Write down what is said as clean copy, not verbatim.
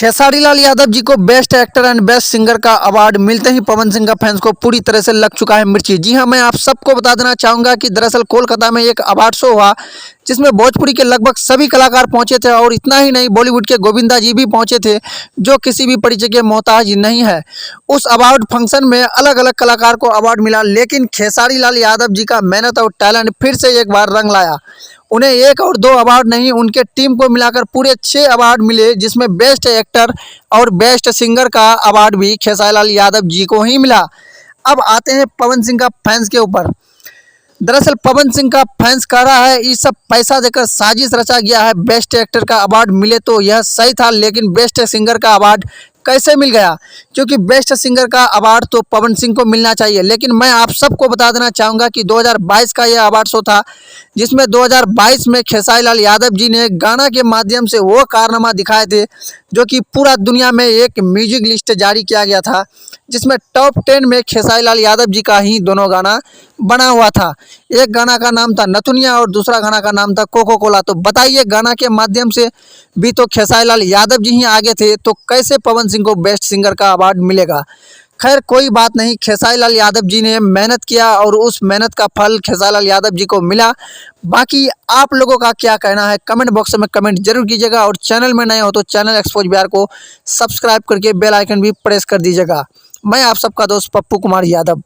खेसारी लाल यादव जी को best actor and best singer का award मिलते ही पवन सिंह का फैंस को पूरी तरह से लग चुका है मिर्ची। जी हां, मैं आप सबको बता देना चाहूंगा कि दरअसल कोलकाता में एक अवार्ड शो हुआ जिसमें भोजपुरी के लगभग सभी कलाकार पहुंचे थे और इतना ही नहीं, बॉलीवुड के गोविंदा जी भी पहुंचे थे जो किसी भी परिचय के मोहताज नहीं है। उस अवार्ड फंक्शन में अलग अलग कलाकार को अवार्ड मिला, लेकिन खेसारी लाल यादव जी का मेहनत और टैलेंट फिर से एक बार रंग लाया। उन्हें एक और दो अवार्ड नहीं, उनके टीम को मिलाकर पूरे 6 अवार्ड मिले, जिसमें बेस्ट एक्टर और बेस्ट सिंगर का अवार्ड भी खेसारी लाल यादव जी को ही मिला। अब आते हैं पवन सिंह का फैंस के ऊपर। दरअसल पवन सिंह का फैंस कह रहा है ये सब पैसा देकर साजिश रचा गया है। बेस्ट एक्टर का अवार्ड मिले तो यह सही था, लेकिन बेस्ट सिंगर का अवार्ड कैसे मिल गया? क्योंकि बेस्ट सिंगर का अवार्ड तो पवन सिंह को मिलना चाहिए। लेकिन मैं आप सबको बता देना चाहूँगा कि 2022 का यह अवार्ड शो था, जिसमें 2022 में खेसारी लाल यादव जी ने गाना के माध्यम से वो कारनामा दिखाए थे जो कि पूरा दुनिया में एक म्यूजिक लिस्ट जारी किया गया था, जिसमें टॉप 10 में खेसारी लाल यादव जी का ही दोनों गाना बना हुआ था। एक गाना का नाम था नथुनिया और दूसरा गाना का नाम था कोको कोला। तो बताइए, गाना के माध्यम से भी तो खेसारी लाल यादव जी ही आगे थे, तो कैसे पवन सिंह को बेस्ट सिंगर का अवार्ड मिलेगा? खैर कोई बात नहीं, खेसारी लाल यादव जी ने मेहनत किया और उस मेहनत का फल खेसारी लाल यादव जी को मिला। बाकी आप लोगों का क्या कहना है कमेंट बॉक्स में कमेंट जरूर कीजिएगा, और चैनल में नए हो तो चैनल एक्सपोज बिहार को सब्सक्राइब करके बेल आइकन भी प्रेस कर दीजिएगा। मैं आप सबका दोस्त पप्पू कुमार यादव।